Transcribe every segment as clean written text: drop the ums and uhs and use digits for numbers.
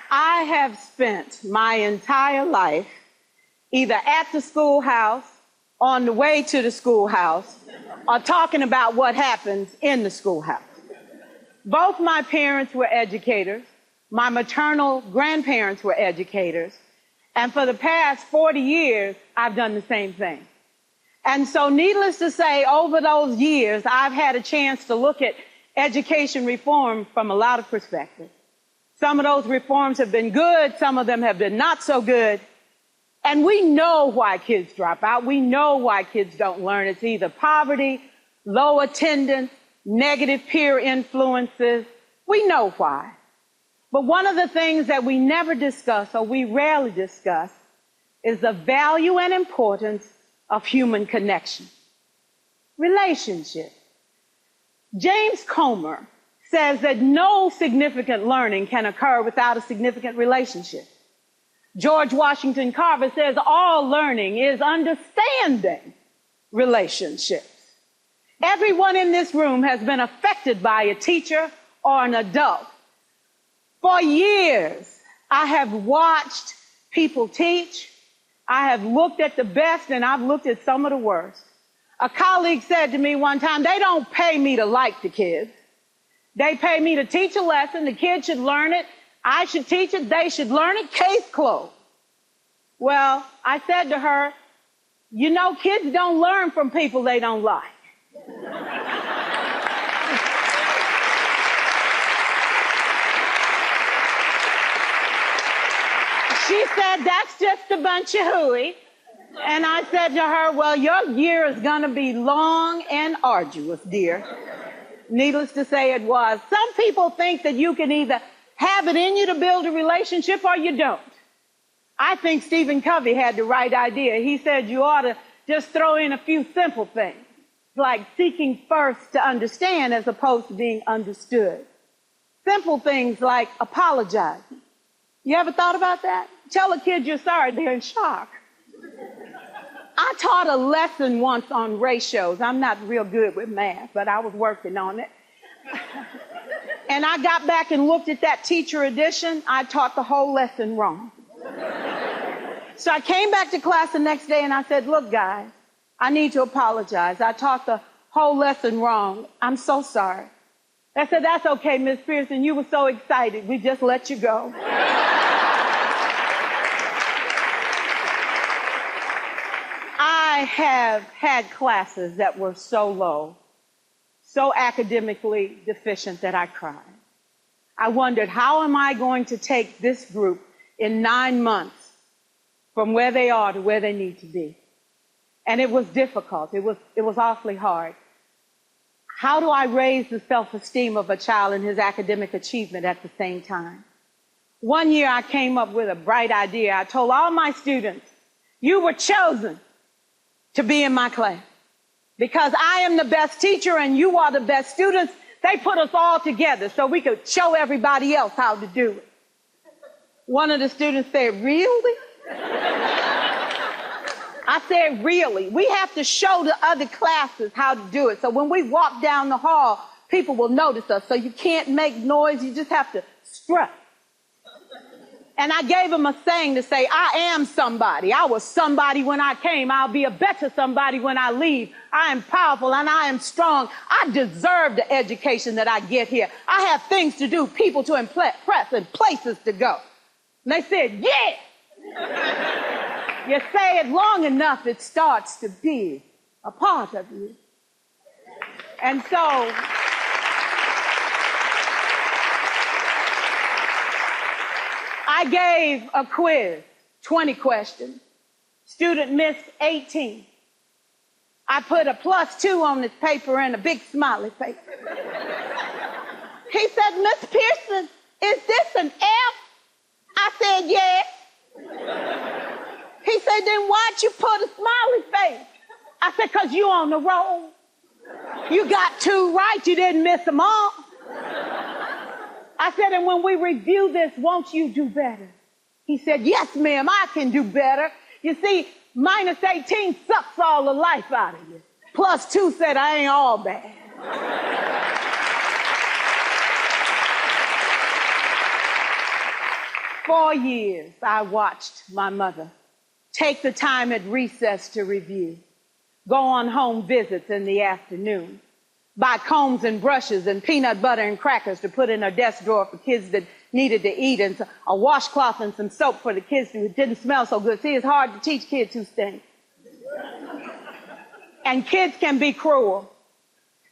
I have spent my entire life either at the schoolhouse, on the way to the schoolhouse, or talking about what happens in the schoolhouse. Both my parents were educators. My maternal grandparents were educators. And for the past 40 years, I've done the same thing. And so needless to say, over those years, I've had a chance to look at education reform from a lot of perspectives. Some of those reforms have been good. Some of them have been not so good. And we know why kids drop out. We know why kids don't learn. It's either poverty, low attendance, negative peer influences. We know why. But one of the things that we never discuss, or we rarely discuss, is the value and importance of human connection. Relationship. James Comer says that no significant learning can occur without a significant relationship. George Washington Carver says all learning is understanding relationships. Everyone in this room has been affected by a teacher or an adult. For years, I have watched people teach. I have looked at the best and I've looked at some of the worst. A colleague said to me one time, they don't pay me to like the kids. They pay me to teach a lesson. The kids should learn it. I should teach it. They should learn it. Case closed. Well, I said to her, you know, kids don't learn from people they don't like. She said, that's just a bunch of hooey. And I said to her, well, your year is going to be long and arduous, dear. Needless to say, it was. Some people think that you can either have it in you to build a relationship or you don't. I think Stephen Covey had the right idea. He said you ought to just throw in a few simple things, like seeking first to understand as opposed to being understood. Simple things like apologizing. You ever thought about that? Tell a kid you're sorry, they're in shock. I taught a lesson once on ratios. I'm not real good with math, but I was working on it. And I got back and looked at that teacher edition. I taught the whole lesson wrong. So I came back to class the next day and I said, look, guys, I need to apologize. I taught the whole lesson wrong. I'm so sorry. I said, that's okay, Miss Pierson. You were so excited. We just let you go. I have had classes that were so low, so academically deficient that I cried. I wondered, how am I going to take this group in 9 months from where they are to where they need to be? And it was difficult. It was awfully hard. How do I raise the self-esteem of a child and his academic achievement at the same time? One year I came up with a bright idea. I told all my students, you were chosen to be in my class. Because I am the best teacher and you are the best students, they put us all together so we could show everybody else how to do it. One of the students said, really? I said, really? We have to show the other classes how to do it. So when we walk down the hall, people will notice us. So you can't make noise, you just have to strut. And I gave him a saying to say, I am somebody. I was somebody when I came. I'll be a better somebody when I leave. I am powerful and I am strong. I deserve the education that I get here. I have things to do, people to impress, and places to go. And they said, yeah. You say it long enough, it starts to be a part of you. And so I gave a quiz, 20 questions. Student missed 18. I put a +2 on this paper and a big smiley face. He said, Miss Pierson, is this an F? I said, yes. He said, then why'd you put a smiley face? I said, because you on the roll. You got 2 right, you didn't miss them all. I said, and when we review this, won't you do better? He said, yes, ma'am, I can do better. You see, -18 sucks all the life out of you. +2 said, I ain't all bad. 4 years, I watched my mother take the time at recess to review, go on home visits in the afternoon, buy combs and brushes and peanut butter and crackers to put in her desk drawer for kids that needed to eat, and a washcloth and some soap for the kids who didn't smell so good. See, it's hard to teach kids who stink. And kids can be cruel.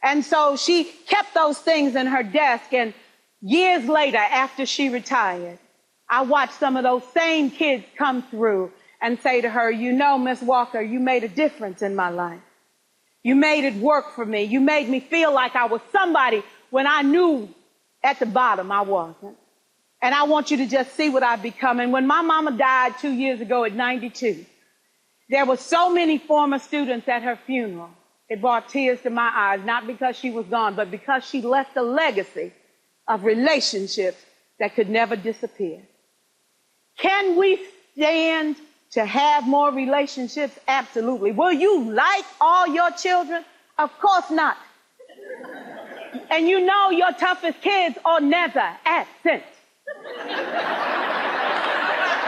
And so she kept those things in her desk, and years later, after she retired, I watched some of those same kids come through and say to her, you know, Miss Walker, you made a difference in my life. You made it work for me. You made me feel like I was somebody when I knew at the bottom I wasn't. And I want you to just see what I've become. And when my mama died 2 years ago at 92, there were so many former students at her funeral. It brought tears to my eyes, not because she was gone, but because she left a legacy of relationships that could never disappear. Can we stand to have more relationships? Absolutely. Will you like all your children? Of course not. And you know your toughest kids are never absent.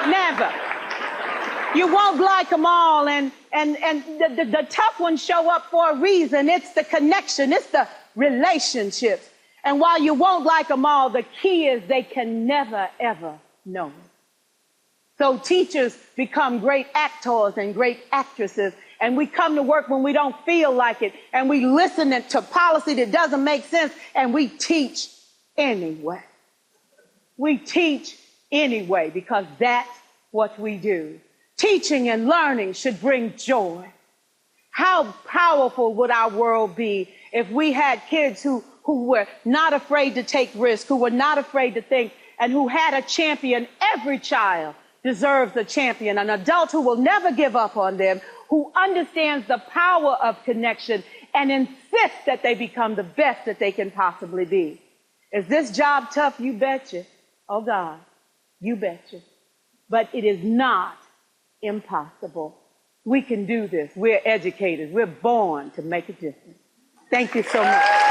Never. You won't like them all, and the tough ones show up for a reason. It's the connection. It's the relationships. And while you won't like them all, the key is they can never, ever know. So teachers become great actors and great actresses, and we come to work when we don't feel like it, and we listen to policy that doesn't make sense, and we teach anyway. We teach anyway because that's what we do. Teaching and learning should bring joy. How powerful would our world be if we had kids who were not afraid to take risks, who were not afraid to think, and who had a champion? Every child deserves a champion, an adult who will never give up on them, who understands the power of connection and insists that they become the best that they can possibly be. Is this job tough? You betcha. Oh God, you betcha. But it is not impossible. We can do this. We're educators. We're born to make a difference. Thank you so much.